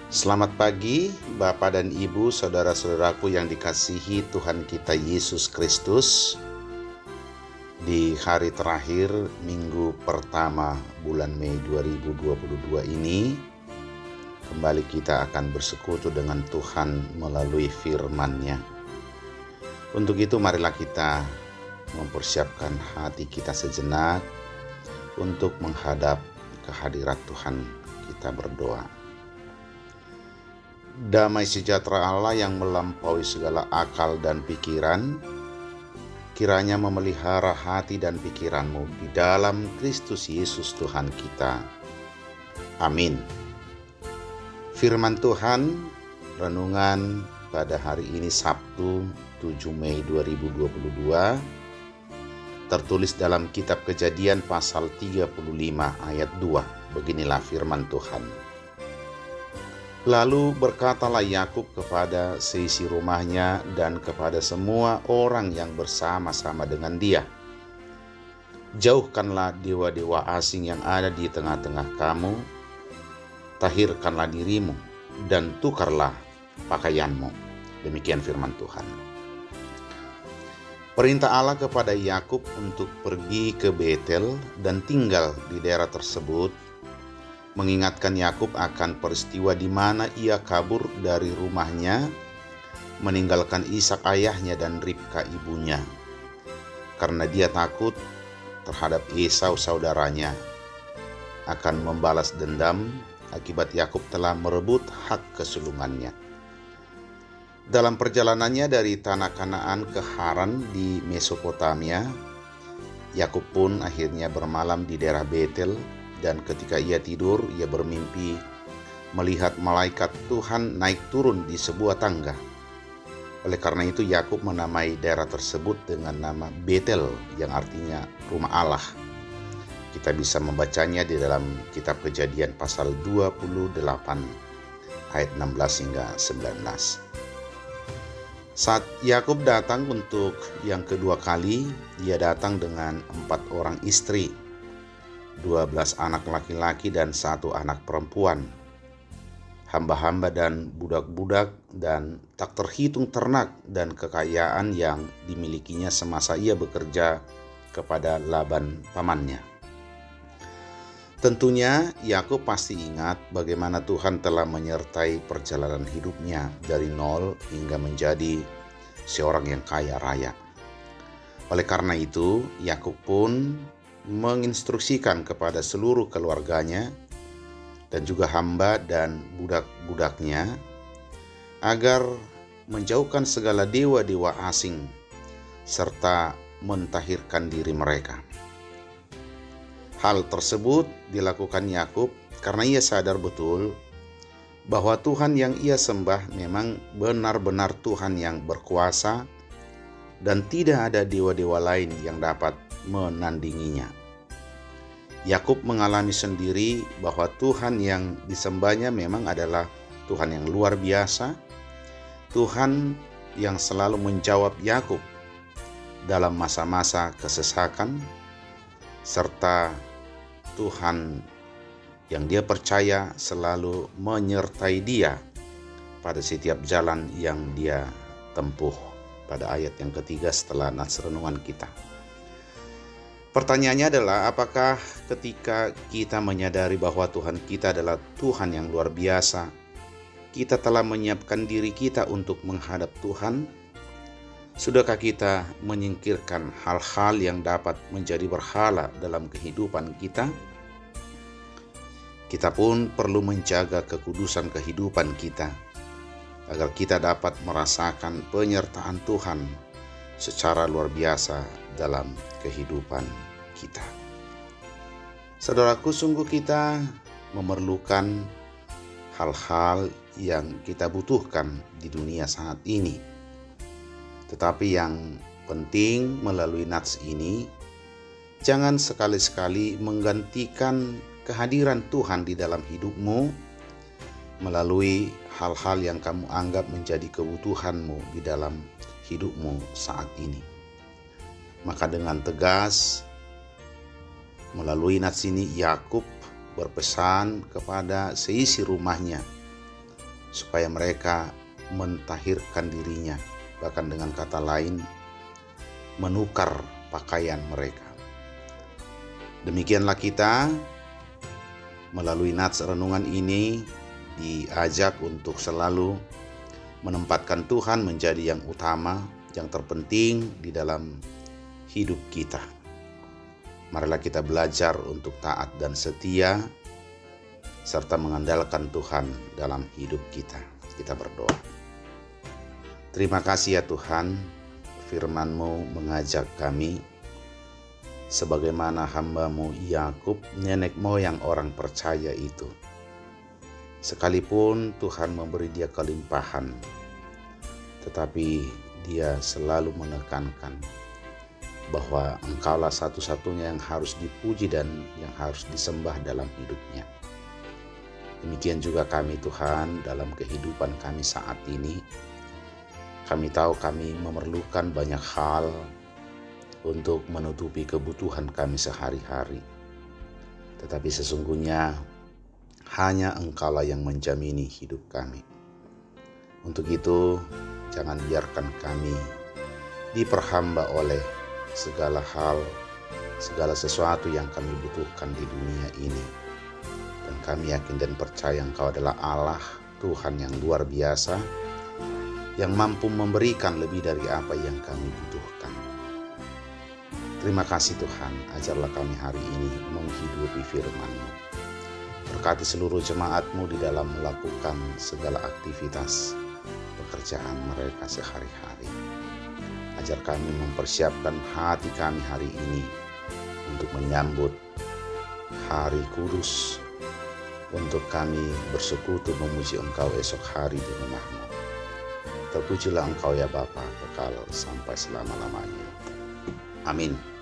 Selamat pagi, Bapak dan Ibu, saudara-saudaraku yang dikasihi Tuhan kita Yesus Kristus. Di hari terakhir minggu pertama bulan Mei 2022 ini, kembali kita akan bersekutu dengan Tuhan melalui firman-Nya. Untuk itu marilah kita mempersiapkan hati kita sejenak untuk menghadap kehadirat Tuhan. Kita berdoa. Damai sejahtera Allah yang melampaui segala akal dan pikiran, kiranya memelihara hati dan pikiranmu di dalam Kristus Yesus Tuhan kita. Amin. Firman Tuhan, renungan pada hari ini Sabtu 7 Mei 2022, tertulis dalam kitab Kejadian pasal 35 ayat 2. Beginilah firman Tuhan. Lalu berkatalah Yakub kepada seisi rumahnya dan kepada semua orang yang bersama-sama dengan dia, jauhkanlah dewa-dewa asing yang ada di tengah-tengah kamu, tahirkanlah dirimu dan tukarlah pakaianmu. Demikian firman Tuhan. Perintah Allah kepada Yakub untuk pergi ke Betel dan tinggal di daerah tersebut mengingatkan Yakub akan peristiwa di mana ia kabur dari rumahnya, meninggalkan Ishak ayahnya dan Ribka ibunya, karena dia takut terhadap Esau saudaranya akan membalas dendam akibat Yakub telah merebut hak kesulungannya. Dalam perjalanannya dari tanah Kanaan ke Haran di Mesopotamia, Yakub pun akhirnya bermalam di daerah Betel. Dan ketika ia tidur, ia bermimpi melihat malaikat Tuhan naik turun di sebuah tangga. Oleh karena itu Yakub menamai daerah tersebut dengan nama Betel, yang artinya rumah Allah. Kita bisa membacanya di dalam kitab Kejadian pasal 28 ayat 16 hingga 19. Saat Yakub datang untuk yang kedua kali, ia datang dengan 4 orang istri, 12 anak laki-laki dan 1 anak perempuan, hamba-hamba dan budak-budak, dan tak terhitung ternak dan kekayaan yang dimilikinya semasa ia bekerja kepada Laban pamannya. Tentunya Yakub pasti ingat bagaimana Tuhan telah menyertai perjalanan hidupnya dari nol hingga menjadi seorang yang kaya raya. Oleh karena itu, Yakub pun menginstruksikan kepada seluruh keluarganya dan juga hamba dan budak-budaknya agar menjauhkan segala dewa-dewa asing serta mentahirkan diri mereka. Hal tersebut dilakukan Yakub karena ia sadar betul bahwa Tuhan yang ia sembah memang benar-benar Tuhan yang berkuasa dan tidak ada dewa-dewa lain yang dapat menandinginya. Yakub mengalami sendiri bahwa Tuhan yang disembahnya memang adalah Tuhan yang luar biasa, Tuhan yang selalu menjawab Yakub dalam masa-masa kesesakan, serta Tuhan yang dia percaya selalu menyertai dia pada setiap jalan yang dia tempuh. Pada ayat yang ketiga setelah nats renungan kita. Pertanyaannya adalah, apakah ketika kita menyadari bahwa Tuhan kita adalah Tuhan yang luar biasa, kita telah menyiapkan diri kita untuk menghadap Tuhan? Sudahkah kita menyingkirkan hal-hal yang dapat menjadi berhala dalam kehidupan kita? Kita pun perlu menjaga kekudusan kehidupan kita, agar kita dapat merasakan penyertaan Tuhan secara luar biasa dalam kehidupan kita. Saudaraku, sungguh kita memerlukan hal-hal yang kita butuhkan di dunia saat ini. Tetapi yang penting melalui nats ini, jangan sekali-sekali menggantikan kehadiran Tuhan di dalam hidupmu melalui hal-hal yang kamu anggap menjadi kebutuhanmu di dalam hidupmu saat ini. Maka dengan tegas melalui nats ini Yakub berpesan kepada seisi rumahnya supaya mereka mentahirkan dirinya, bahkan dengan kata lain, menukar pakaian mereka. Demikianlah kita melalui nats renungan ini diajak untuk selalu menempatkan Tuhan menjadi yang utama, yang terpenting di dalam hidup kita. Marilah kita belajar untuk taat dan setia, serta mengandalkan Tuhan dalam hidup kita. Kita berdoa. Terima kasih ya Tuhan, firman-Mu mengajak kami, sebagaimana hamba-Mu Yakub, nenek moyang orang percaya itu. Sekalipun Tuhan memberi dia kelimpahan, tetapi dia selalu menekankan bahwa Engkaulah satu-satunya yang harus dipuji dan yang harus disembah dalam hidupnya. Demikian juga kami Tuhan dalam kehidupan kami saat ini. Kami tahu kami memerlukan banyak hal untuk menutupi kebutuhan kami sehari-hari. Tetapi sesungguhnya hanya Engkaulah yang menjamini hidup kami. Untuk itu, jangan biarkan kami diperhamba oleh segala hal, segala sesuatu yang kami butuhkan di dunia ini. Dan kami yakin dan percaya Engkau adalah Allah, Tuhan yang luar biasa, yang mampu memberikan lebih dari apa yang kami butuhkan. Terima kasih Tuhan, ajarlah kami hari ini menghidupi firman-Mu. Berkati seluruh jemaat-Mu di dalam melakukan segala aktivitas pekerjaan mereka sehari-hari. Ajar kami mempersiapkan hati kami hari ini untuk menyambut hari kudus, untuk kami bersekutu memuji Engkau esok hari di rumah-Mu. Terpujilah Engkau ya Bapa, kekal sampai selama-lamanya. Amin.